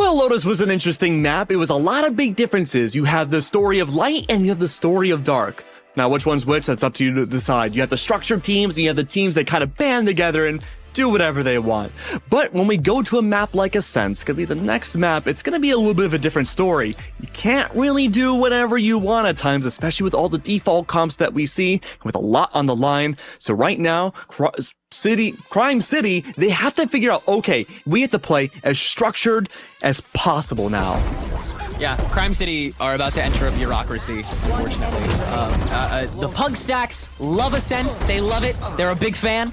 Well, Lotus was an interesting map. It was a lot of big differences. You have the story of light and you have the story of dark. Now, which one's which? That's up to you to decide. You have the structured teams and you have the teams that kind of band together and do whatever they want. But when we go to a map like Ascent, it's going to be the next map, it's going to be a little bit of a different story. You can't really do whatever you want at times, especially with all the default comps that we see, with a lot on the line. So right now, Crime City, they have to figure out, okay, we have to play as structured as possible now. Yeah, Crime City are about to enter a bureaucracy, unfortunately. The Pug Stacks love Ascent. They love it. They're a big fan.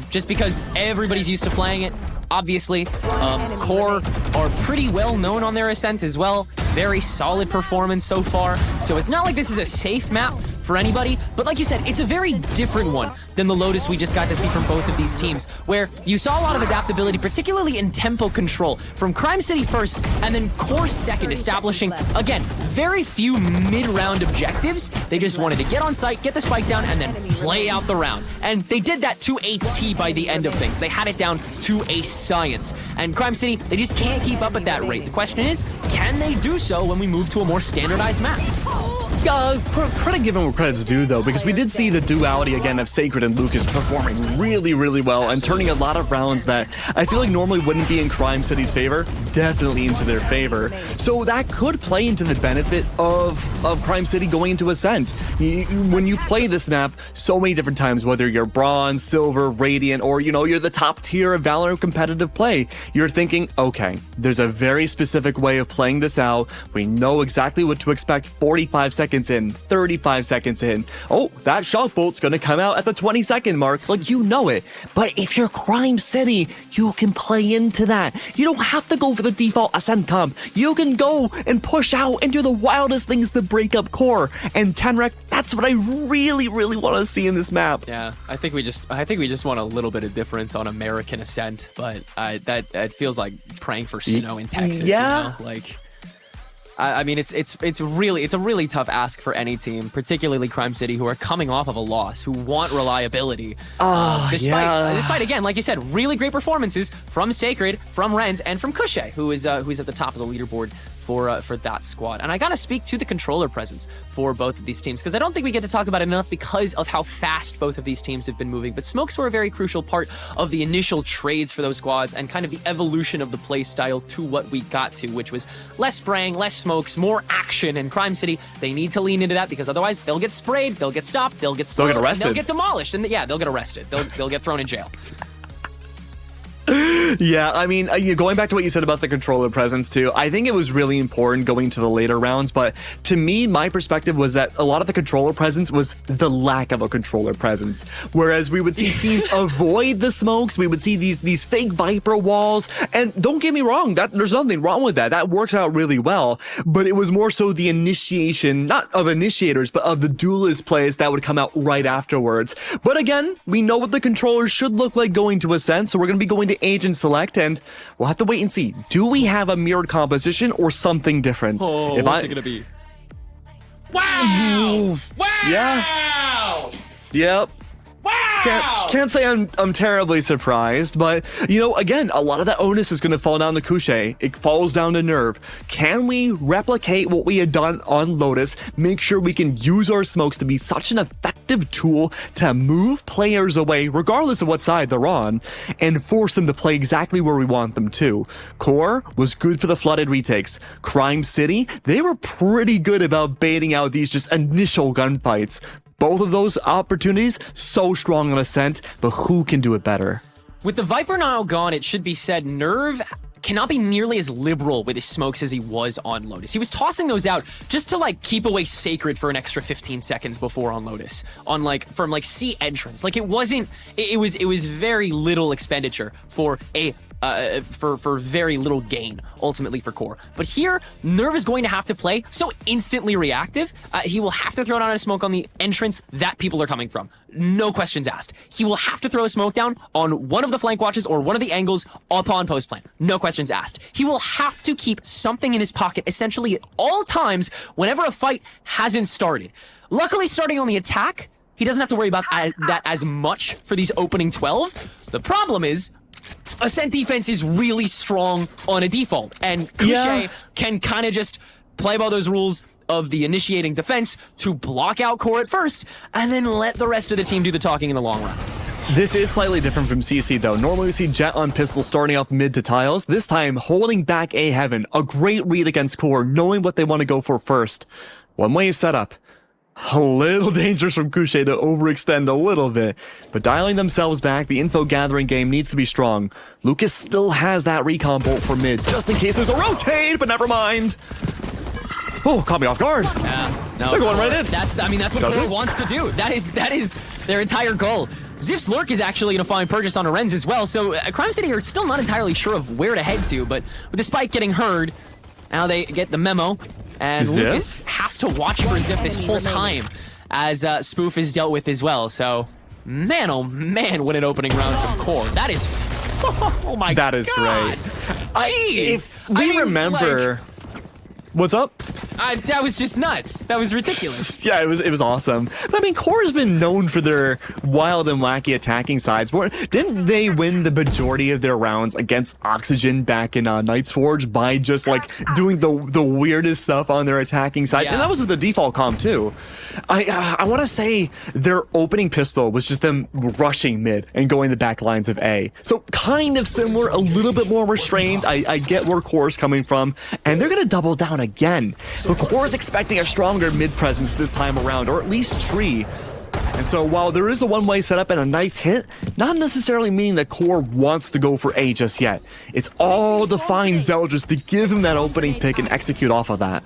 Just because everybody's used to playing it, obviously. Core are pretty well known on their Ascent as well. Very solid performance so far. So it's not like this is a safe map for anybody, but like you said, it's a very different one than the Lotus we just got to see from both of these teams, where you saw a lot of adaptability, particularly in tempo control, from Crime City first, and then Core second, establishing, again, very few mid-round objectives. They just wanted to get on site, get the spike down, and then play out the round. And they did that to a T by the end of things. They had it down to a science. And Crime City, they just can't keep up at that rate. The question is, can they do so when we move to a more standardized map? Credit given where credit's due, though, because we did see the duality again of Sacred and Lucas performing really, really well and turning a lot of rounds that I feel like normally wouldn't be in Crime City's favor, definitely into their favor. So that could play into the benefit of Crime City going into Ascent. When you play this map so many different times, whether you're Bronze, Silver, Radiant, or, you know, you're the top tier of Valorant competitive play, you're thinking, okay, there's a very specific way of playing this out. We know exactly what to expect 45 seconds in, 35 seconds in. Oh, that shock bolt's gonna come out at the 20-second mark, like, you know it. But if you're Crime City, you can play into that. You don't have to go for the default Ascent comp. You can go and push out and do the wildest things to break up Core. And Tenrec, that's what I really, really want to see in this map. Yeah, I think we just want a little bit of difference on American Ascent, but that feels like praying for snow in Texas. Yeah. You know? Like, I mean, it's a really tough ask for any team, particularly Crime City, who are coming off of a loss, who want reliability. Despite again, like you said, really great performances from Sacred, from Renz, and from Kushe, who's at the top of the leaderboard for that squad. And I gotta speak to the controller presence for both of these teams, because I don't think we get to talk about it enough because of how fast both of these teams have been moving. But smokes were a very crucial part of the initial trades for those squads and kind of the evolution of the play style to what we got to, which was less spraying, less smokes, more action. And Crime City, they need to lean into that, because otherwise they'll get sprayed, they'll get stopped, they'll get slowed, they'll get arrested, they'll get demolished, and yeah, they'll get arrested. They'll get thrown in jail. Yeah, I mean, going back to what you said about the controller presence too, I think it was really important going to the later rounds, but to me, my perspective was that a lot of the controller presence was the lack of a controller presence. Whereas we would see teams avoid the smokes, we would see these fake Viper walls, and don't get me wrong, there's nothing wrong with that. That works out really well, but it was more so the initiation, not of initiators, but of the duelist plays that would come out right afterwards. But again, we know what the controllers should look like going to Ascent, so we're going to be going to Agent Select, and we'll have to wait and see. Do we have a mirrored composition or something different? Oh, what's it gonna be? Wow! Wow! Yeah. Yep. Wow! Can't say I'm terribly surprised, but, you know, again, a lot of that onus is going to fall down to Kushe. It falls down to Nerve. Can we replicate what we had done on Lotus, make sure we can use our smokes to be such an effective tool to move players away, regardless of what side they're on, and force them to play exactly where we want them to? Core was good for the flooded retakes. Crime City, they were pretty good about baiting out these just initial gunfights. Both of those opportunities, so strong on Ascent, but who can do it better? With the Viper now gone, it should be said, Nerve cannot be nearly as liberal with his smokes as he was on Lotus. He was tossing those out just to like keep away Sacred for an extra 15 seconds before on Lotus, on like from like C entrance. Like it was very little expenditure for a for very little gain ultimately for Core. But here, Nerve is going to have to play so instantly reactive. He will have to throw down a smoke on the entrance that people are coming from. No questions asked. He will have to throw a smoke down on one of the flank watches or one of the angles upon post plan. No questions asked. He will have to keep something in his pocket essentially at all times whenever a fight hasn't started. Luckily, starting on the attack, he doesn't have to worry about that as much for these opening 12. The problem is, Ascent defense is really strong on a default, and Kushe can kind of just play by those rules of the initiating defense to block out core at first, and then let the rest of the team do the talking in the long run. This is slightly different from CC though. Normally we see Jet on pistol starting off mid to tiles. This time holding back A Heaven. A great read against core, knowing what they want to go for first. One-way setup. A little dangerous from Kushe to overextend a little bit, but dialing themselves back, the info gathering game needs to be strong. Lucas still has that recon bolt for mid, just in case there's a rotate, but never mind. Oh, caught me off guard. No, they're going right in. That's what core wants to do. That is their entire goal. Ziff's Lurk is actually going to find purchase on a Renz as well, so Crime City are still not entirely sure of where to head to, but with the spike getting heard, now they get the memo, and Ziff? Lucas has to watch for Ziff this whole time as Spoof is dealt with as well, so man, oh man, what an opening round from core. That is, oh my god. That is great. Jeez. I mean, remember... like, what's up? that was just nuts. That was ridiculous. Yeah, it was awesome. But I mean, Core's been known for their wild and wacky attacking sides. Didn't they win the majority of their rounds against Oxygen back in Knight's Forge by just like doing the weirdest stuff on their attacking side? Yeah. And that was with the default comp too. I want to say their opening pistol was just them rushing mid and going the back lines of A. So kind of similar, a little bit more restrained. I get where Core's coming from, and they're gonna double down again. But Core is expecting a stronger mid presence this time around, or at least Tree. And so while there is a one-way setup and a knife hit, not necessarily meaning that Core wants to go for A just yet. It's all to find Zeldris to give him that opening pick and execute off of that.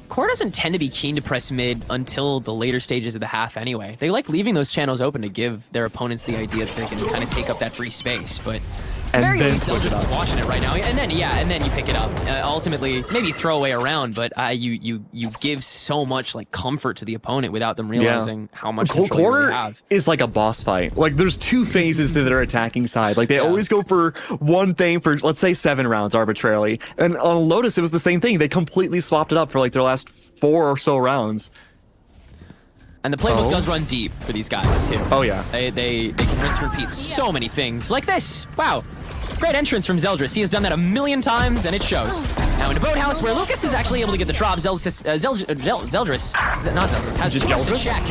Core doesn't tend to be keen to press mid until the later stages of the half anyway. They like leaving those channels open to give their opponents the idea that they can kind of take up that free space, but And very then least they'll switch it just up. watching it right now, and then you pick it up. Ultimately, maybe throw away around, but you give so much like comfort to the opponent without them realizing how much control you Core really have. is like a boss fight. Like there's two phases to their attacking side. Like they always go for one thing for, let's say, 7 rounds arbitrarily. And on Lotus, it was the same thing. They completely swapped it up for like their last 4 or so rounds. And the playbook does run deep for these guys too. Oh yeah. They can rinse and repeat so many things like this. Wow. Great entrance from Zeldris. He has done that a million times, and it shows. Now into Boathouse, where Lucas is actually able to get the drop. Zeldris, is that not Zeldris? Has too much to check.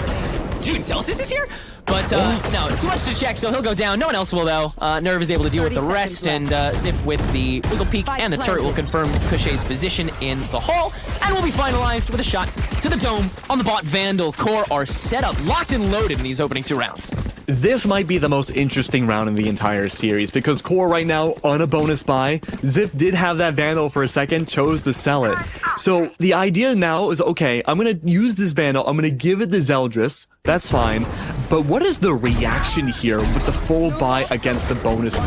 Dude, Zeldris is here? But no, too much to check, so he'll go down. No one else will, though. Nerve is able to deal with the rest, and Ziff with the Wiggle Peak and the turret will confirm Kushe's position in the hall, and will be finalized with a shot to the dome on the bot. Vandal Core are set up, locked and loaded in these opening 2 rounds. This might be the most interesting round in the entire series because Core right now on a bonus buy. Ziff did have that Vandal for a second, chose to sell it. So the idea now is, okay, I'm going to use this Vandal, I'm going to give it to Zeldris, that's fine. But what is the reaction here with the full buy against the bonus for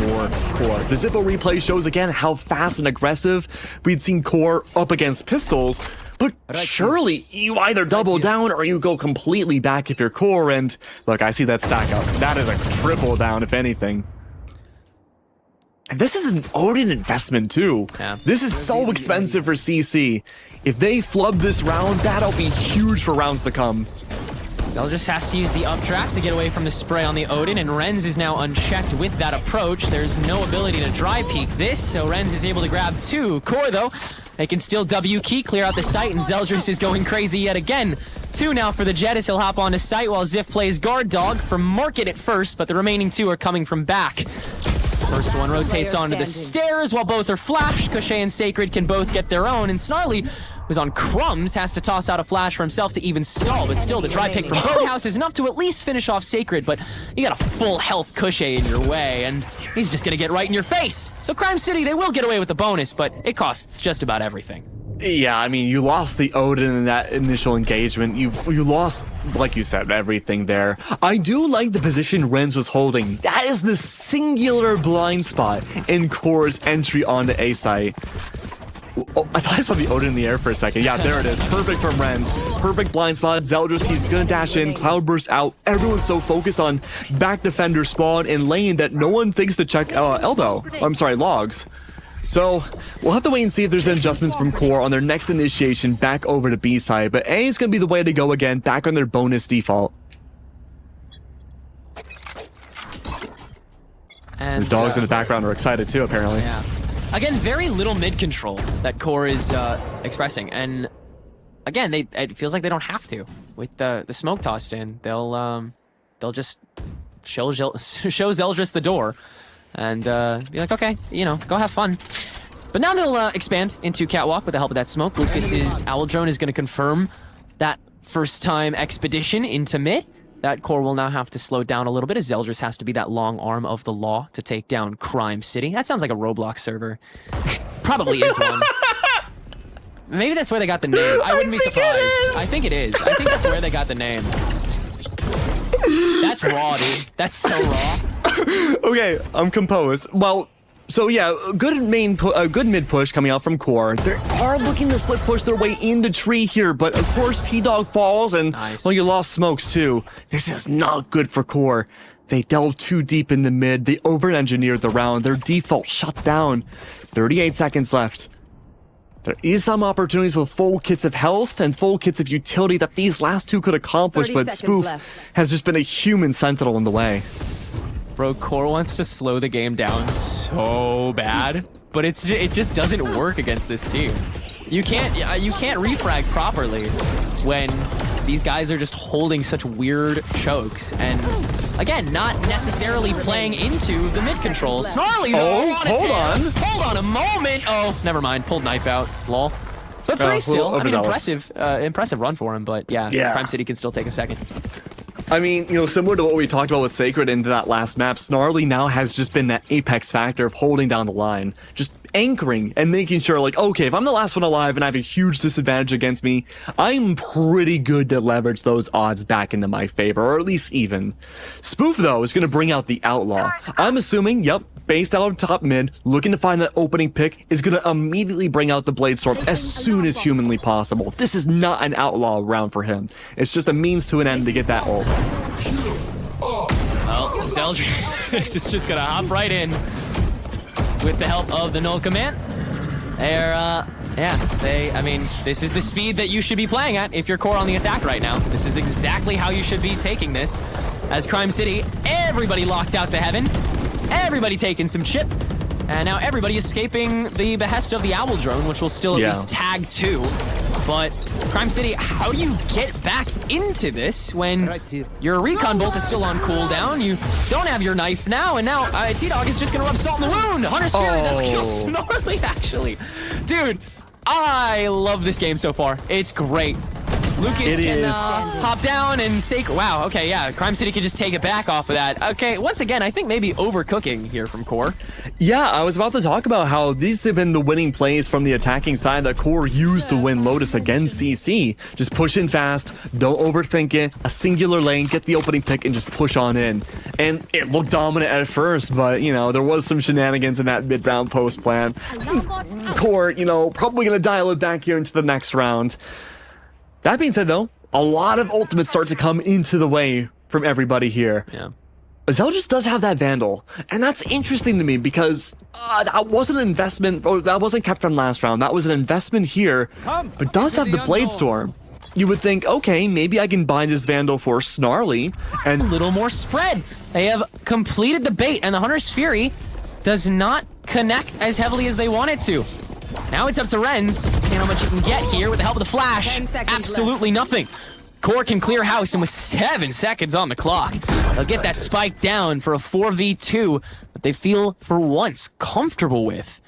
Core? The Zippo replay shows again how fast and aggressive we'd seen Core up against pistols. But surely you either double down or you go completely back if you're Core. And look, I see that stack up. That is a triple down, if anything. And this is an Odin investment too. Yeah. This is so expensive for CC. If they flub this round, that'll be huge for rounds to come. Zeldris has to use the updraft to get away from the spray on the Odin, and Renz is now unchecked with that approach. There's no ability to dry peek this, so Renz is able to grab 2. Core, though, they can still W key, clear out the site, and Zeldris is going crazy yet again. 2 now for the Jet as he'll hop onto site while Ziff plays guard dog from Market at first, but the remaining 2 are coming from back. First one rotates onto the stairs while both are flashed. Kushe and Sacred can both get their own, and Snarly, who's on crumbs, has to toss out a flash for himself to even stall, but still the dry pick from Boathouse is enough to at least finish off Sacred, but you got a full health Kushe in your way, and he's just gonna get right in your face. So Crime City, they will get away with the bonus, but it costs just about everything. Yeah, I mean, you lost the Odin in that initial engagement. You lost, like you said, everything there. I do like the position Renz was holding. That is the singular blind spot in Core's entry onto A site. Oh, I thought I saw the Odin in the air for a second. Yeah, there it is. Perfect from Renz. Perfect blind spot. Zeldris, he's gonna dash in. Cloudburst out. Everyone's so focused on back defender spawn and lane that no one thinks to check logs. So, we'll have to wait and see if there's adjustments from Core on their next initiation back over to B side, but A is going to be the way to go again, back on their bonus default. And The dogs in the background are excited too, apparently. yeah. Again, very little mid control that QOR is expressing, and again, it feels like they don't have to with the smoke tossed in. They'll just show Zeldris the door, and be like, okay, go have fun. But now they'll expand into Catwalk with the help of that smoke. Lucas's Owl Drone is going to confirm that first-time expedition into mid. That QOR will now have to slow down a little bit as Zeldris has to be that long arm of the law to take down Crime City. That sounds like a Roblox server. Probably is one. Maybe that's where they got the name. I wouldn't be surprised. I think it is. I think that's where they got the name. That's raw, dude. That's so raw. Okay, I'm composed. Well, so yeah, good mid push coming out from QOR. They are looking to split push their way into tree here, but of course T-Dog falls, and well, you lost smokes too. This is not good for QOR. They delved too deep in the mid. They over-engineered the round. Their default shut down. 38 seconds left. There is some opportunities with full kits of health and full kits of utility that these last two could accomplish, but Spoof has just been a human sentinel in the way. Bro, QOR wants to slow the game down so bad, but it just doesn't work against this team. You can't refrag properly when these guys are just holding such weird chokes, and again, not necessarily playing into the mid control. Snarly though, hold on a moment. Oh, never mind. Pulled knife out. Lol. But free still. I mean, impressive run for him. But yeah, Crime City can still take a second. I mean, similar to what we talked about with Sacred into that last map, Snarly now has just been that apex factor of holding down the line, just anchoring and making sure, like, okay, if I'm the last one alive and I have a huge disadvantage against me, I'm pretty good to leverage those odds back into my favor, or at least even. Spoof, though, is going to bring out the Outlaw. I'm assuming, yep, based out of top mid, looking to find that opening pick, is going to immediately bring out the Bladestorm as soon as humanly possible. This is not an Outlaw round for him. It's just a means to an end to get that ult. Well, Zeldris is just going to hop right in with the help of the null command. I mean, this is the speed that you should be playing at if you're QOR on the attack right now. This is exactly how you should be taking this. As Crime City, everybody locked out to heaven. Everybody taking some chip. And now everybody escaping the behest of the Owl Drone, which will still at least tag 2. But Crime City, how do you get back into this when your recon bolt is still on cooldown? You don't have your knife now, and now T-Dog is just going to rub salt in the wound. Hunter's Fury, that feels Snarly, actually. Dude, I love this game so far. It's great. Lucas can hop down and say, wow, okay, yeah, Crime City can just take it back off of that. Okay, once again, I think maybe overcooking here from QOR. Yeah, I was about to talk about how these have been the winning plays from the attacking side that QOR used to win Lotus against CC. Just push in fast, don't overthink it, a singular lane, get the opening pick, and just push on in. And it looked dominant at first, but, there was some shenanigans in that mid-round post plan. QOR, probably going to dial it back here into the next round. That being said, though, a lot of ultimates start to come into the way from everybody here. Yeah. Zeldris does have that Vandal, and that's interesting to me because that wasn't an investment, or that wasn't kept from last round. That was an investment here, but does have the Bladestorm. You would think, okay, maybe I can buy this Vandal for Snarly, and a little more spread. They have completed the bait, and the Hunter's Fury does not connect as heavily as they want it to. Now it's up to Renz. How much you can get here with the help of the flash. Absolutely nothing. QOR can clear house, and with 7 seconds on the clock, they'll get that spike down for a 4v2 that they feel, for once, comfortable with.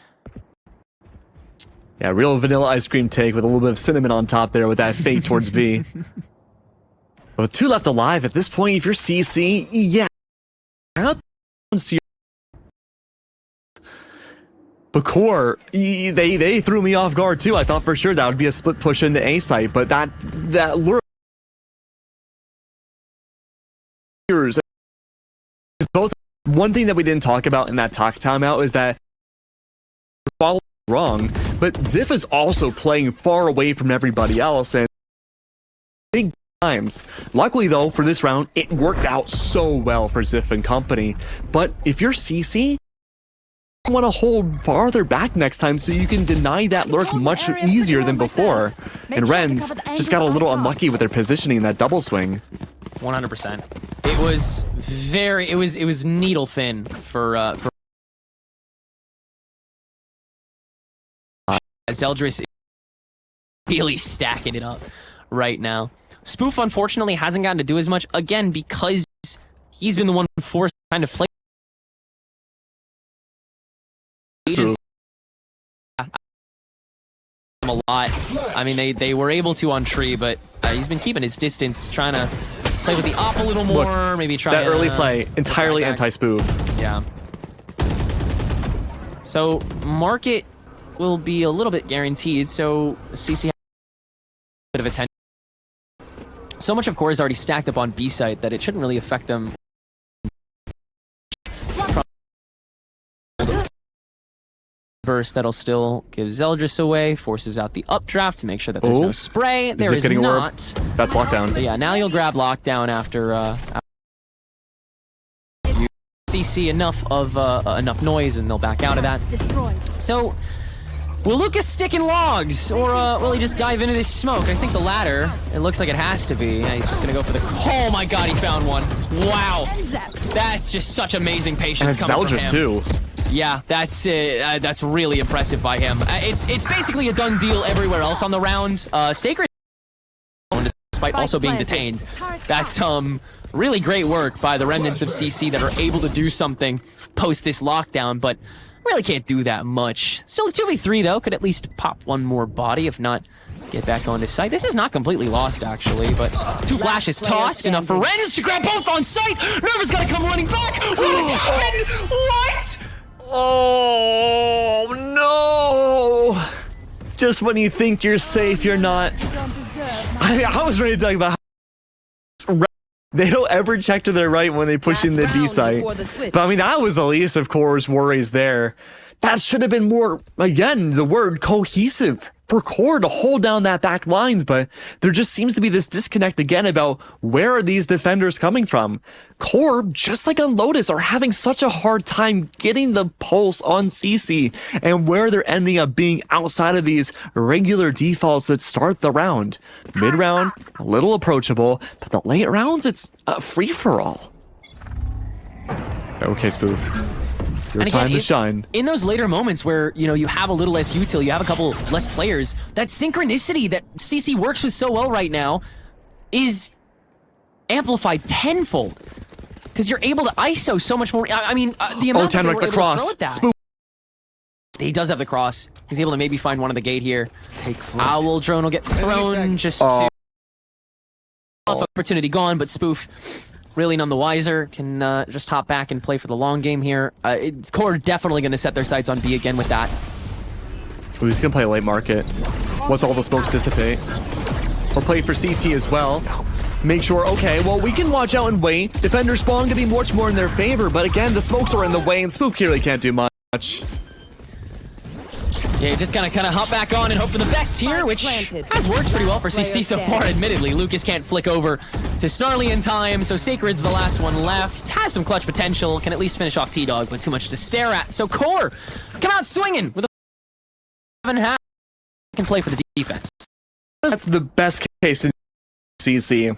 Yeah, real vanilla ice cream take with a little bit of cinnamon on top there with that fade towards B. With 2 left alive at this point, if you're CC, yeah. But QOR, they threw me off guard too. I thought for sure that would be a split push into A site, but that lure is both. One thing that we didn't talk about in that talk timeout is that following wrong, but Ziff is also playing far away from everybody else and big times. Luckily though, for this round, it worked out so well for Ziff and company. But if you're CC, want to hold farther back next time so you can deny that lurk much easier than before. And Renz just got a little unlucky with their positioning in that double swing. 100%. It was very, it was needle thin for Zeldris is really stacking it up right now. Spoof, unfortunately, hasn't gotten to do as much, again, because he's been the one forced to kind of play. A lot. I mean, they were able to on tree, but he's been keeping his distance, trying to play with the op a little more. Look, maybe try that early play entirely anti-spoof. Yeah. So market will be a little bit guaranteed. So CC has a bit of attention. So much of core is already stacked up on B site that it shouldn't really affect them. Burst that'll still give Zeldris away, forces out the updraft to make sure that there's no spray. There is not. That's lockdown. But yeah, now you'll grab lockdown after you CC enough noise, and they'll back out of that. So will Lucas stick in logs, or will he just dive into this smoke? I think the latter. It looks like it has to be. Yeah, he's just gonna go for the. Oh my God, he found one! Wow, that's just such amazing patience coming from him. Too. Yeah, that's really impressive by him. It's basically a done deal everywhere else on the round. Sacred, despite also being detained, that's really great work by the remnants of CC that are able to do something post this lockdown, but really can't do that much. Still a 2v3 though, could at least pop one more body, if not get back onto site. This is not completely lost actually, but two flashes tossed, enough for Renz to grab both on site. Nerva's gotta come running back. What is happening? What? Oh no! Just when you think you're safe, you're not. I was ready to talk about how they don't ever check to their right when they push in the B site. But I mean, that was the least of Core's worries there. That should have been more, again, the word cohesive for Core to hold down that back lines, but there just seems to be this disconnect again about where are these defenders coming from. Core, just like on Lotus, are having such a hard time getting the pulse on CC, and where they're ending up being outside of these regular defaults that start the round. Mid-round, a little approachable, but the late rounds, it's a free-for-all. Okay, Spoof. Your time to shine. In those later moments where, you know, you have a little less util, you have a couple less players, that synchronicity that CC works with so well right now is amplified tenfold. Because you're able to ISO so much more. I mean, the amount that they were able to throw at that. Spoof. He does have the cross. He's able to maybe find one at the gate here. Owl drone will get thrown just to... Opportunity gone, but Spoof... really none the wiser, can just hop back and play for the long game here. Core definitely going to set their sights on B again with that. Ooh, he's going to play late market. Once all the smokes dissipate. Or play for CT as well. Make sure, okay, well, we can watch out and wait. Defender spawn going to be much more in their favor, but again, the smokes are in the way, and Spoof clearly can't do much. Yeah, just gonna kind of hop back on and hope for the best here, which has worked pretty well for CC so far, admittedly. Lucas can't flick over to Snarly in time, so Sacred's the last one left. Has some clutch potential, can at least finish off T-Dog, but too much to stare at. So Core come out swinging with a 7.5. Can play for the defense. That's the best case in CC.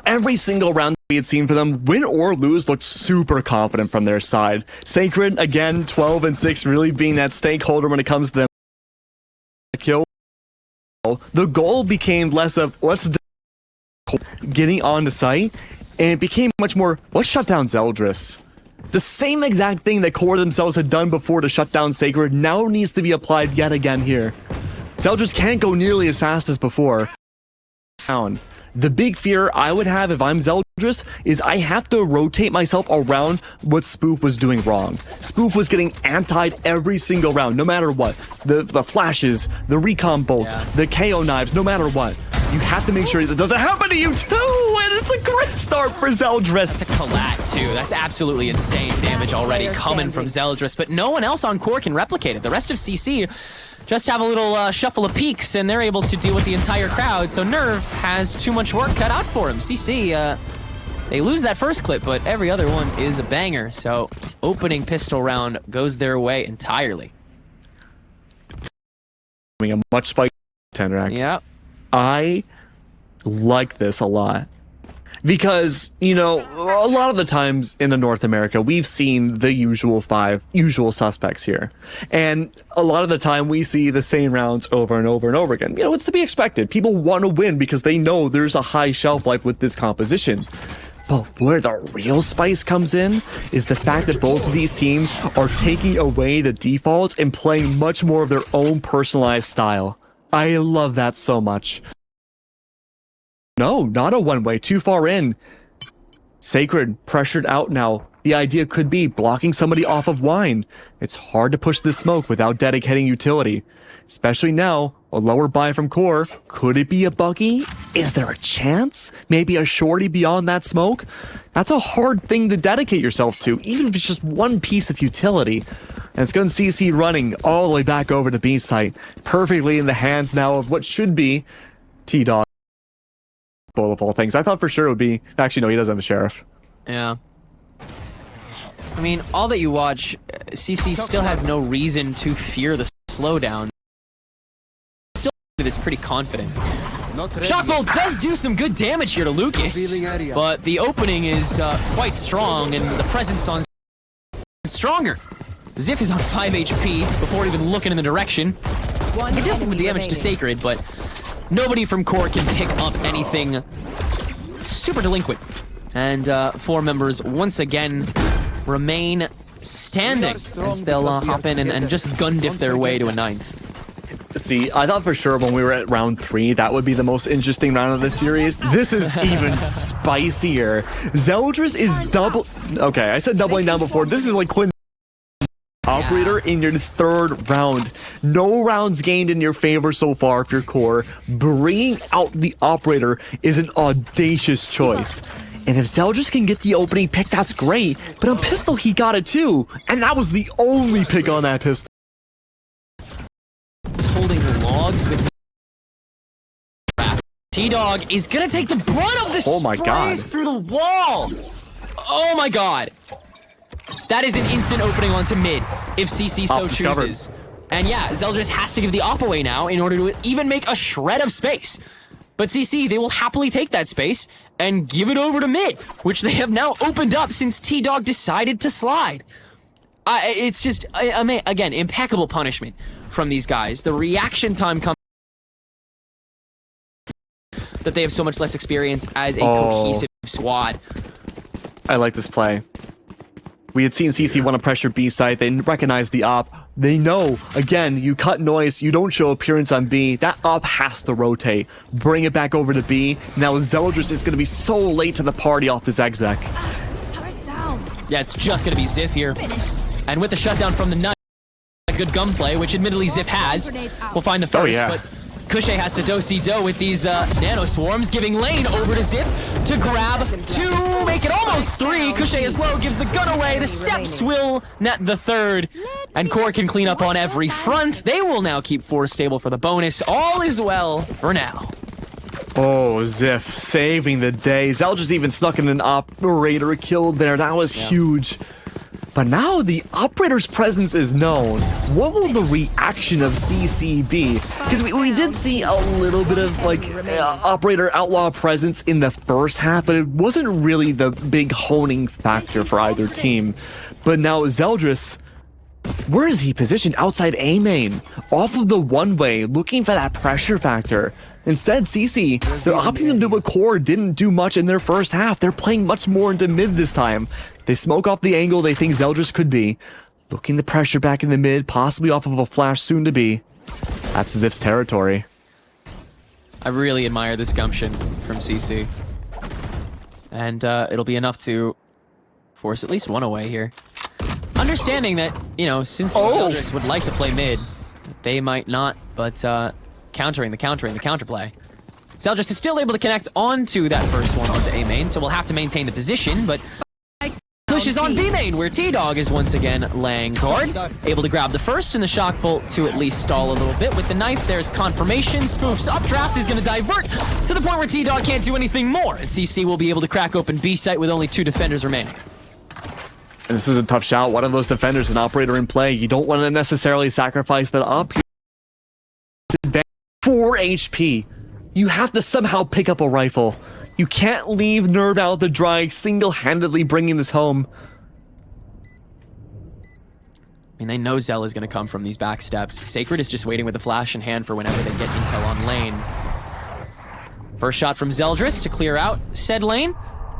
Every single round we had seen for them, win or lose, looked super confident from their side. Sacred, again, 12 and 6, really being that stakeholder when it comes to them. Kill. The goal became less of let's getting onto site, and it became much more let's shut down Zeldris. The same exact thing that Core themselves had done before to shut down Sacred now needs to be applied yet again here. Zeldris can't go nearly as fast as before. The big fear I would have if I'm Zeldris is I have to rotate myself around what Spoof was doing wrong. Spoof was getting anti'd every single round, no matter what. The flashes, the recon bolts, the KO knives, no matter what. You have to make sure that doesn't happen to you too, and it's a great start for Zeldris. That's a collat too. That's absolutely insane damage already coming from Zeldris, but no one else on Core can replicate it. The rest of CC just have a little shuffle of peaks, and they're able to deal with the entire crowd, so Nerve has too much work cut out for him. CC, they lose that first clip, but every other one is a banger, so opening pistol round goes their way entirely. A much spiked Tenrak. Yeah. I like this a lot. Because, you know, a lot of the times in the North America, we've seen the usual suspects here. And a lot of the time we see the same rounds over and over and over again. You know, it's to be expected. People want to win because they know there's a high shelf life with this composition. But where the real spice comes in is the fact that both of these teams are taking away the defaults and playing much more of their own personalized style. I love that so much. No, not a one-way, too far in. Sacred, pressured out now. The idea could be blocking somebody off of wine. It's hard to push this smoke without dedicating utility. Especially now, a lower buy from core. Could it be a buggy? Is there a chance? Maybe a shorty beyond that smoke? That's a hard thing to dedicate yourself to, even if it's just one piece of utility. And it's going to CC running all the way back over to B site. Perfectly in the hands now of what should be T-Dog. Of all things. I thought for sure it would be... Actually, no, he doesn't have a sheriff. Yeah. I mean, all that you watch, CC still has no reason to fear the slowdown. Still is pretty confident. Shockbolt does do some good damage here to Lucas, but the opening is quite strong, and the presence on stronger. Ziff is on 5 HP before even looking in the direction. He does some damage to Sacred, but nobody from core can pick up anything super delinquent. And 4 members once again remain standing as they'll hop in and just gun diff their way to a 9th. See, I thought for sure when we were at round 3, that would be the most interesting round of the series. This is even spicier. Zeldris is double... Okay, I said doubling down before. This is like Quinn... Operator in your 3rd round. No rounds gained in your favor so far if you're core. Bringing out the operator is an audacious choice. And if Zeldris can get the opening pick, that's great. But on pistol, he got it too. And that was the only pick on that pistol. He's holding the logs with... T-Dog is gonna take the brunt of the sprays through the wall. Oh my god. That is an instant opening onto mid, if CC so chooses. And yeah, Zeldris has to give the op away now in order to even make a shred of space. But CC, they will happily take that space and give it over to mid, which they have now opened up since T-Dog decided to slide. It's just, again, impeccable punishment from these guys. The reaction time comes that they have so much less experience as a cohesive squad. I like this play. We had seen CC want to pressure B site. They recognize the op. They know, again, you cut noise, you don't show appearance on B. That op has to rotate. Bring it back over to B. Now Zeldris is going to be so late to the party off this exec. Yeah, it's just going to be Ziff here. And with the shutdown from the nut, a good gunplay, which admittedly Ziff has. We'll find the first, but Kushe has to do-si-do with these nano swarms, giving lane over to Ziff to grab 2, make it almost 3. Kushe is low, gives the gun away. The steps will net the 3rd, and core can clean up on every front. They will now keep 4 stable for the bonus. All is well for now. Oh, Ziff saving the day. Zeldris even snuck in an operator killed there. That was huge. But now the operator's presence is known. What will the reaction of CC be? Because we did see a little bit of like operator outlaw presence in the first half, but it wasn't really the big honing factor for either team. But now Zeldris, where is he positioned? Outside A main, off of the one-way, looking for that pressure factor. Instead, CC, they're opting to do what core didn't do much in their first half. They're playing much more into mid this time. They smoke off the angle they think Zeldris could be. Looking the pressure back in the mid, possibly off of a flash soon to be. That's Ziff's territory. I really admire this gumption from CC. And it'll be enough to force at least one away here. Understanding that, you know, since Zeldris would like to play mid, they might not, but countering the counterplay. Zeldris is still able to connect onto that first one onto A main, so we'll have to maintain the position, but pushes on B main, where T-Dog is once again laying guard. Able to grab the first and the shock bolt to at least stall a little bit. With the knife, there's confirmation. Spoof's updraft is going to divert to the point where T-Dog can't do anything more, and CC will be able to crack open B site with only 2 defenders remaining. And this is a tough shot. One of those defenders, an operator in play. You don't want to necessarily sacrifice that up. 4 HP. You have to somehow pick up a rifle. You can't leave Nerve out to dry, single-handedly bringing this home. I mean, they know Zell is going to come from these back steps. Sacred is just waiting with the flash in hand for whenever they get intel on lane. First shot from Zeldris to clear out said lane.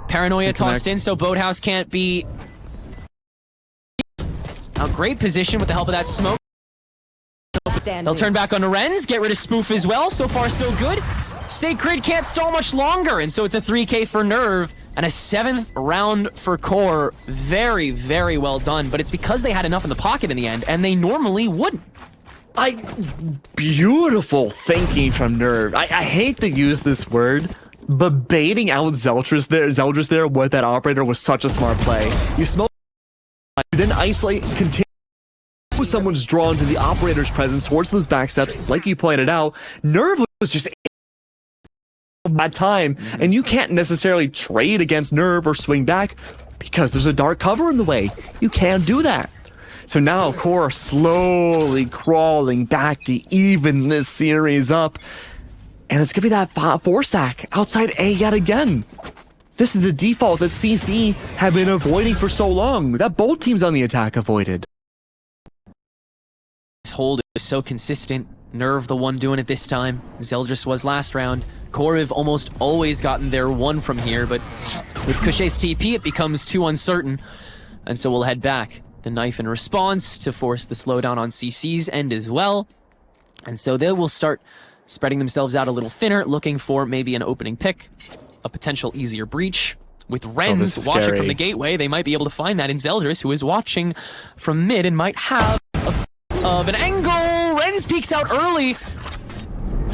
Paranoia tossed in, so Boathouse can't be... A great position with the help of that smoke. They'll turn back on Renz, get rid of Spoof as well. So far, so good. Sacred can't stall much longer, and so it's a 3K for Nerve and a 7th round for Core. Very, very well done, but it's because they had enough in the pocket in the end, and they normally wouldn't. Beautiful thinking from Nerve. I hate to use this word, but baiting out Zeldris there with that operator was such a smart play. You smoke, you then isolate, continue. Someone's drawn to the operator's presence towards those back steps, like you pointed out. Nerve was just bad time, and you can't necessarily trade against Nerve or swing back because there's a dark cover in the way. You can't do that. So now Core are slowly crawling back to even this series up, and it's gonna be that 4-stack outside A yet again. This is the default that CC have been avoiding for so long, that both teams on the attack avoided. This hold is so consistent. Nerve the one doing it this time. Zeldris was last round. Core have almost always gotten their one from here, but with Kushe's TP it becomes too uncertain. And so we'll head back. The knife in response to force the slowdown on CC's end as well. And so they will start spreading themselves out a little thinner, looking for maybe an opening pick, a potential easier breach. With Renz watching from the gateway, they might be able to find that in Zeldris, who is watching from mid and might have of an angle. Renz peeks out early,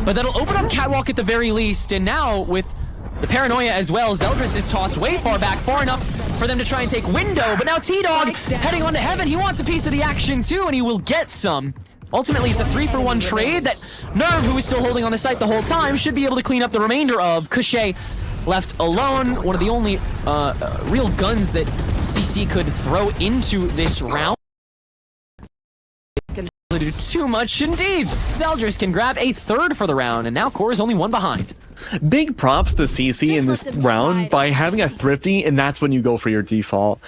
but that'll open up Catwalk at the very least. And now with the Paranoia as well, Zeldris is tossed way far back, far enough for them to try and take window. But now T-Dog heading on to heaven. He wants a piece of the action too, and he will get some. Ultimately, it's a 3-for-1 trade that Nerve, who is still holding on the site the whole time, should be able to clean up the remainder of. Kushe left alone, one of the only real guns that CC could throw into this round. Do too much indeed. Zeldris can grab a 3rd for the round, and now Core is only 1 behind. Big props to CC in this round by having a thrifty, and that's when you go for your default.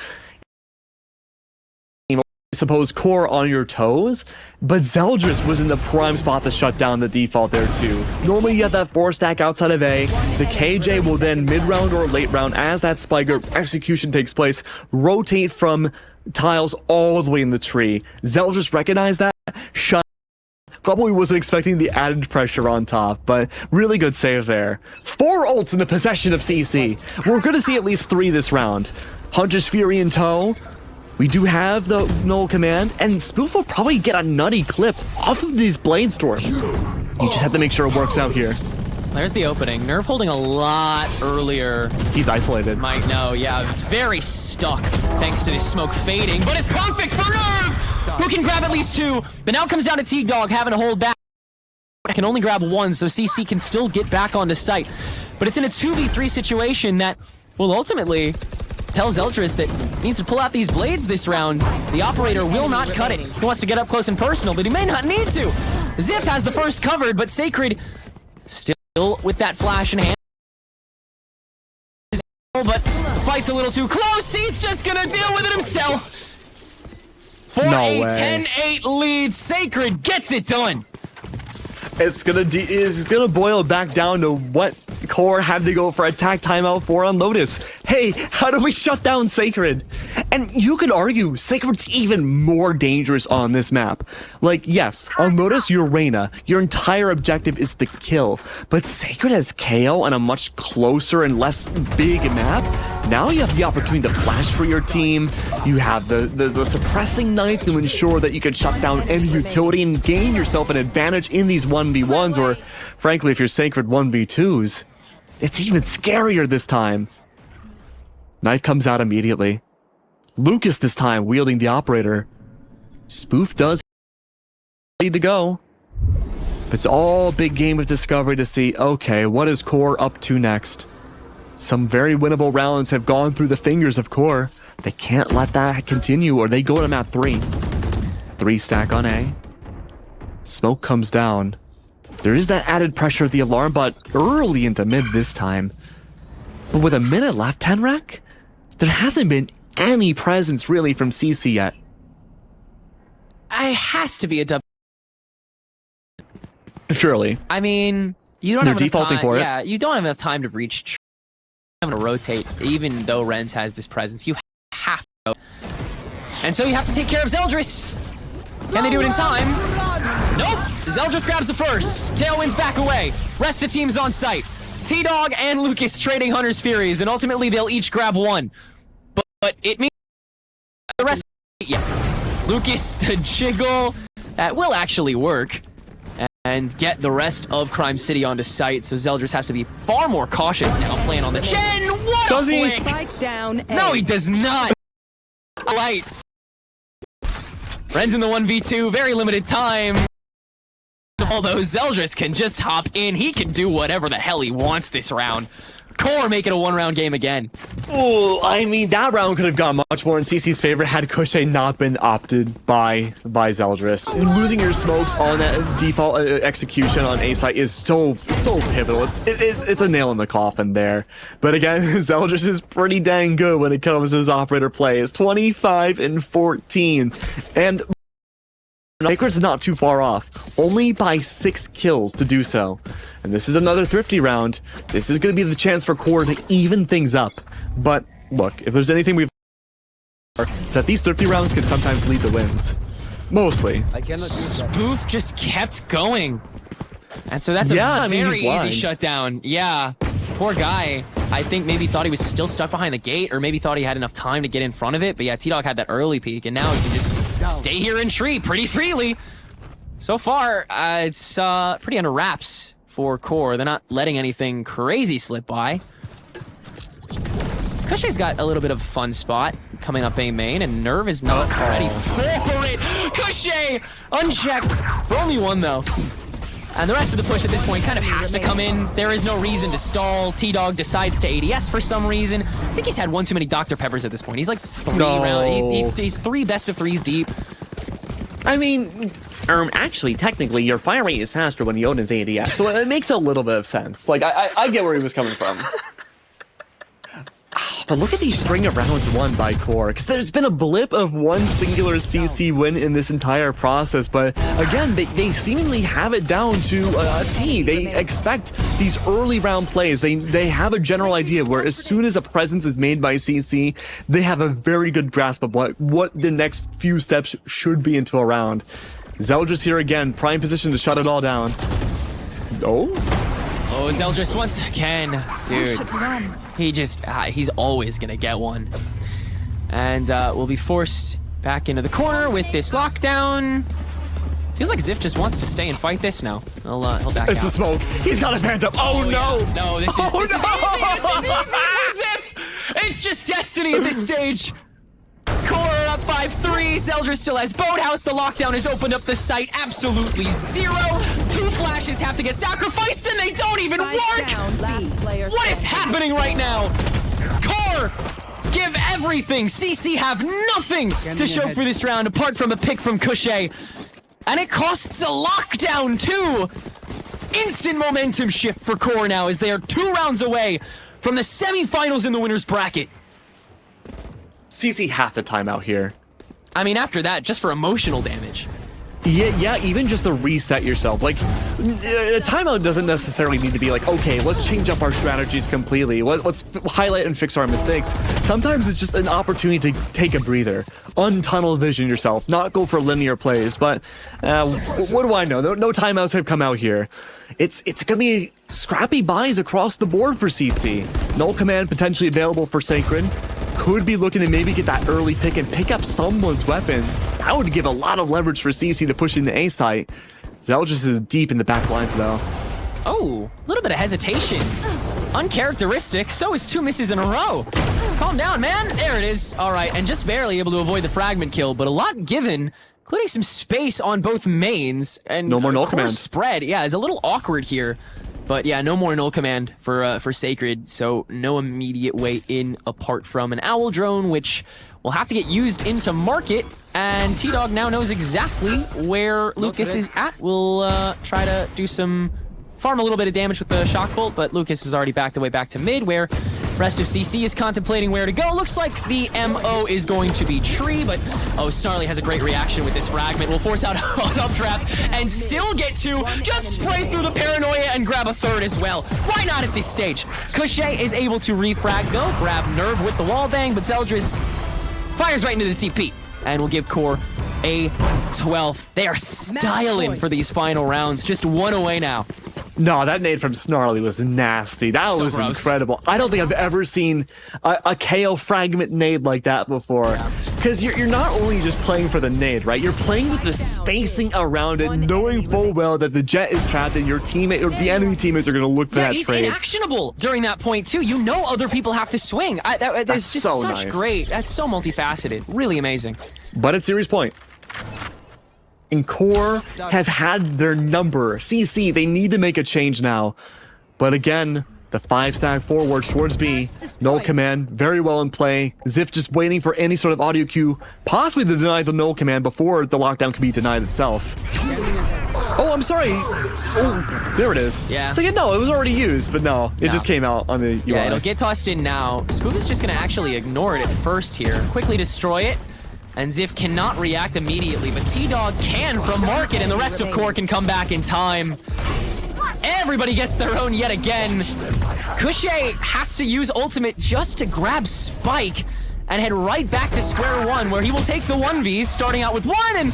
I suppose Core on your toes, but Zeldris was in the prime spot to shut down the default there too. Normally you have that 4-stack outside of A. The KJ will then mid-round or late round, as that Spiker execution takes place, rotate from tiles all the way in the tree. Zeldris recognized that, shut. Probably wasn't expecting the added pressure on top, but really good save there. 4 ults in the possession of CC. We're going to see at least 3 this round. Hunter's Fury in tow. We do have the null command, and Spoof will probably get a nutty clip off of these Blade Storms. You just have to make sure it works out here. There's the opening. Nerve holding a lot earlier. He's isolated. Might know, yeah. It's very stuck thanks to the smoke fading, but it's perfect for Nerve, who can grab at least 2. But now it comes down to T-Dog having to hold back. I can only grab 1, so CC can still get back onto site. But it's in a 2v3 situation that will ultimately tell Zeldris that he needs to pull out these blades this round. The operator will not cut it. He wants to get up close and personal, but he may not need to. Ziff has the first covered, but Sacred still with that flash in hand. But the fight's a little too close. He's just gonna deal with it himself. For a 10-8 lead, Sacred gets it done. It's gonna boil back down to what Core had to go for attack timeout for on Lotus. Hey, how do we shut down Sacred? And you could argue Sacred's even more dangerous on this map. Like, yes, on Lotus you're Reyna, your entire objective is to kill, but Sacred has KO on a much closer and less big map. Now you have the opportunity to flash for your team. You have the suppressing knife to ensure that you can shut down any utility and gain yourself an advantage in these 1v1s, or frankly, if you're Sacred 1v2s, it's even scarier this time. Knife comes out immediately. Lucas this time wielding the operator. Spoof does need to go. It's all big game of discovery to see, okay, what is Core up to next? Some very winnable rounds have gone through the fingers of Core. They can't let that continue, or they go to map 3. 3-stack on A. Smoke comes down. There is that added pressure of the alarm bot early into mid this time. But with a minute left, Tenrek, there hasn't been any presence really from CC yet. It has to be a W. Surely. I mean, you don't They're have enough defaulting time. for it. Yeah, you don't have enough time to reach. I'm gonna rotate, even though Renz has this presence. You have to. And so you have to take care of Zeldris. Can they do it in time? Nope. Zeldris grabs the first. Tailwind's back away. Rest of team's on site. T-Dog and Lucas trading Hunter's Furies, and ultimately they'll each grab one. But it means the rest. Yeah. Lucas, the jiggle that will actually work and get the rest of Crime City onto site. So Zeldris has to be far more cautious now, playing on the chin. What does a he? flick! Spike down A. No, he does not. Right. Ren's in the 1v2, very limited time. Although Zeldris can just hop in, he can do whatever the hell he wants this round. QOR make it a one-round game again. Oh, I mean, that round could have gone much more in CC's favor had Kushe not been opted by Zeldris. Losing your smokes on that default execution on A site is so pivotal. It's a nail in the coffin there. But again, Zeldris is pretty dang good when it comes to his operator plays. 25 and 14. And Sacred's not too far off, only by 6 kills to do so. And this is another thrifty round. This is going to be the chance for QOR to even things up. But look, if there's anything we've learned, it's that these thrifty rounds can sometimes lead to wins. Mostly. Spoof just kept going. And so that's Yeah, a very he's easy blind. shutdown. Yeah, poor guy. I think maybe thought he was still stuck behind the gate, or maybe thought he had enough time to get in front of it. But yeah, T-Dog had that early peek, and now he can just stay here in tree pretty freely. So far, it's pretty under wraps for QOR. They're not letting anything crazy slip by. Kushe's got a little bit of a fun spot coming up A main, and Nerve is not ready for it. Kushe unchecked for only one though. And the rest of the push at this point kind of has to come in. There is no reason to stall. T-Dog decides to ADS for some reason. I think he's had one too many Dr. Peppers at this point. He's like he's 3 best of 3s deep. I mean, actually, technically, your fire rate is faster when you own his ADS, so it makes a little bit of sense. Like, I get where he was coming from. But look at these string of rounds won by QOR, because there's been a blip of one singular CC win in this entire process, but again, they seemingly have it down to a T. They expect these early round plays. They have a general idea where as soon as a presence is made by CC, they have a very good grasp of what the next few steps should be into a round. Zeldris here again, prime position to shut it all down. Oh, Zeldris once again. Dude, he's always gonna get one. And will be forced back into the corner with this lockdown. Feels like Ziff just wants to stay and fight this now. He'll back It's out. a smoke. He's got a phantom. Oh, no. Yeah. No, this is easy. This is easy for Ziff. It's just destiny at this stage. QOR up 5-3. Zeldris still has Boathouse. The lockdown has opened up the site. Absolutely zero. 2 flashes have to get sacrificed, and they don't even work. What is happening right now? QOR, give everything. CC have nothing to show for this round apart from a pick from Kushe. And it costs a lockdown, too. Instant momentum shift for QOR now as they are 2 rounds away from the semifinals in the winner's bracket. CC have to time out here. I mean, after that, just for emotional damage. Yeah, even just to reset yourself. Like, a timeout doesn't necessarily need to be like, okay, let's change up our strategies completely. Let's highlight and fix our mistakes. Sometimes it's just an opportunity to take a breather, untunnel vision yourself, not go for linear plays. But what do I know? No timeouts have come out here. It's gonna be scrappy buys across the board for CC. Null command potentially available for Sacred. Could be looking to maybe get that early pick and pick up someone's weapon. That would give a lot of leverage for CC to push into A site. Zeldris is deep in the back lines though. Oh, a little bit of hesitation. Uncharacteristic, so is 2 misses in a row. Calm down, man. There it is. All right, and just barely able to avoid the fragment kill, but a lot given, including some space on both mains. And no more null command. Spread, yeah, is a little awkward here. But yeah, no more null command for Sacred, so no immediate way in apart from an owl drone, which will have to get used into market. And T-Dog now knows exactly where Lucas is at. We'll try to do some farm a little bit of damage with the shock bolt, but Lucas has already backed away back to mid, where Rest of CC is contemplating where to go. Looks like the MO is going to be tree, but Snarly has a great reaction with this fragment. Will force out an up trap and still get two. Just spray through the paranoia and grab a third as well. Why not at this stage? Cushay is able to refrag though, grab Nerve with the wall bang, but Zeldris fires right into the TP and will give Core a 12th. They are styling for these final rounds. Just one away now. No, that nade from Snarly was nasty. That So was gross. incredible. I don't think I've ever seen a KO fragment nade like that before. Because you're not only just playing for the nade, right? You're playing with the spacing around it, knowing full well that the Jet is trapped and your teammate or the enemy teammates are going to look for that he's trade. inactionable during that point too. You know other people have to swing. That's just so such nice. great. That's so multifaceted. Really amazing. But at series point. And Core have had their number. CC, they need to make a change now. But again, the 5-stack forward towards B. Null command, very well in play. Ziff just waiting for any sort of audio cue, possibly to deny the null command before the lockdown can be denied itself. Oh, I'm sorry. Oh, there it is. Yeah. It's like, no, it was already used, but no, it just came out on the UI. Yeah, it'll get tossed in now. Spook is just going to actually ignore it at first here. Quickly destroy it. And Ziff cannot react immediately, but T-Dog can from Market, and the rest of Core can come back in time. Everybody gets their own yet again. Cushay has to use ultimate just to grab Spike and head right back to square one, where he will take the 1Vs, starting out with one, and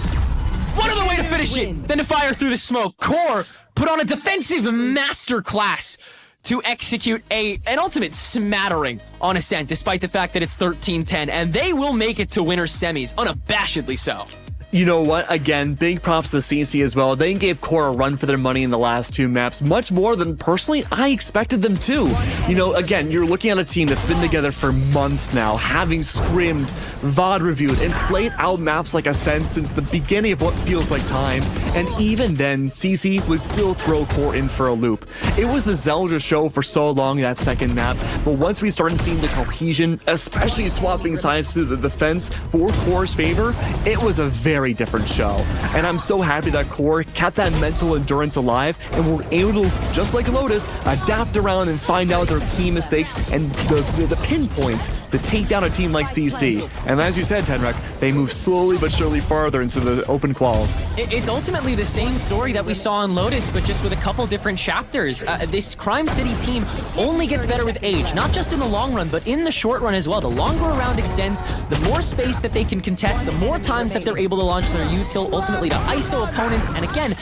what other way to finish it than to fire through the smoke. Core put on a defensive masterclass to execute an ultimate smattering on Ascent, despite the fact that it's 13-10, and they will make it to winner semis, unabashedly so. You know what? Again, big props to CC as well. They gave Core a run for their money in the last two maps, much more than personally I expected them to. You know, again, you're looking at a team that's been together for months now, having scrimmed, VOD reviewed, and played out maps like Ascent since the beginning of what feels like time. And even then, CC would still throw Core in for a loop. It was the Zelda show for so long, that second map, but once we started seeing the cohesion, especially swapping sides to the defense for Core's favor, it was a very different show. And I'm so happy that Core kept that mental endurance alive and were able to, just like Lotus, adapt around and find out their key mistakes and the pinpoints to take down a team like CC. And as you said, Tenrek, they move slowly but surely farther into the open quals. It's ultimately the same story that we saw in Lotus, but just with a couple different chapters. This Crime City team only gets better with age, not just in the long run, but in the short run as well. The longer a round extends, the more space that they can contest, the more times that they're able to launch their util, ultimately to ISO opponents. And again,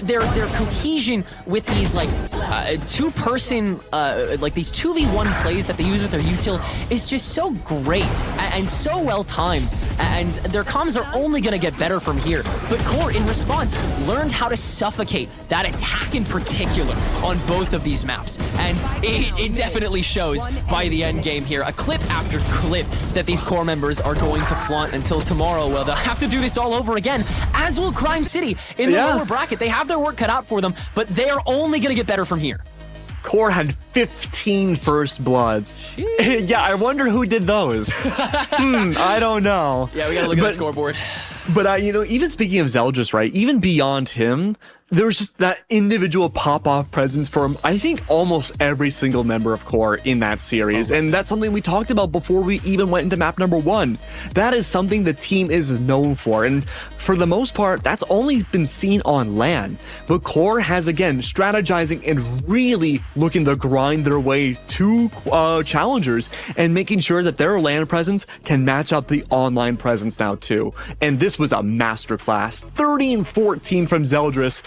their cohesion with these like two-person, like these 2v1 plays that they use with their util is just so great and so well timed. And their comms are only going to get better from here. But Core, in response, learned how to suffocate that attack in particular on both of these maps. And it definitely shows by the end game here. A clip after clip that these Core members are going to flaunt until tomorrow. Well, they'll have to do this all over again, as will Crime City in the lower bracket. They have their work cut out for them, but they are only going to get better from here. Core had 15 first bloods. Yeah, I wonder who did those. I don't know. Yeah, we gotta look at the scoreboard. But, you know, even speaking of Zeldris, right, even beyond him, there was just that individual pop-off presence from, I think, almost every single member of Core in that series. And that's something we talked about before we even went into map number 1. That is something the team is known for. And for the most part, that's only been seen on LAN. But Core has, again, strategizing and really looking to grind their way to challengers and making sure that their LAN presence can match up the online presence now, too. And this was a masterclass. 30-14 from Zeldris.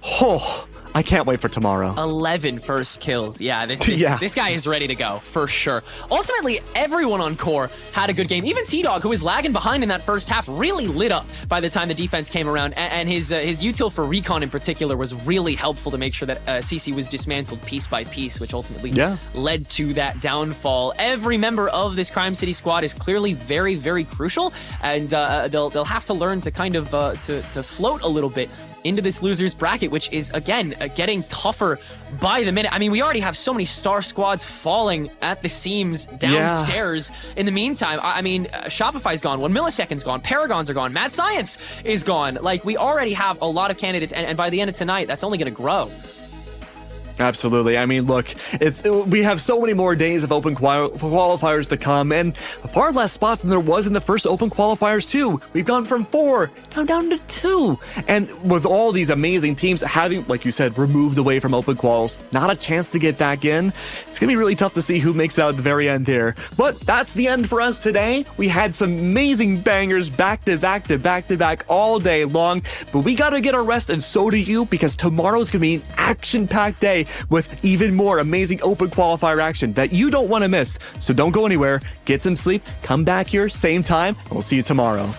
Oh, I can't wait for tomorrow. 11 first kills. Yeah, this guy is ready to go, for sure. Ultimately, everyone on Core had a good game. Even T-Dog, who was lagging behind in that first half, really lit up by the time the defense came around. And his util for recon in particular was really helpful to make sure that CC was dismantled piece by piece, which ultimately led to that downfall. Every member of this Crime City squad is clearly very, very crucial, and they'll have to learn to kind of to float a little bit into this loser's bracket, which is, again, getting tougher by the minute. I mean, we already have so many star squads falling at the seams downstairs. In the meantime, I mean, Shopify's gone, 1 Millisecond's gone, Paragons are gone, Mad Science is gone. Like, we already have a lot of candidates, and by the end of tonight, that's only going to grow. Absolutely. I mean, look, we have so many more days of Open Qualifiers to come, and far less spots than there was in the first Open Qualifiers too. We've gone from 4 now down to 2, and with all these amazing teams having, like you said, removed away from Open Quals, not a chance to get back in, it's gonna be really tough to see who makes it out at the very end there. But that's the end for us today. We had some amazing bangers back to back to back to back all day long, but we gotta get our rest, and so do you, because tomorrow's gonna be an action-packed day with even more amazing Open Qualifier action that you don't want to miss. So don't go anywhere, get some sleep, come back here, same time, and we'll see you tomorrow.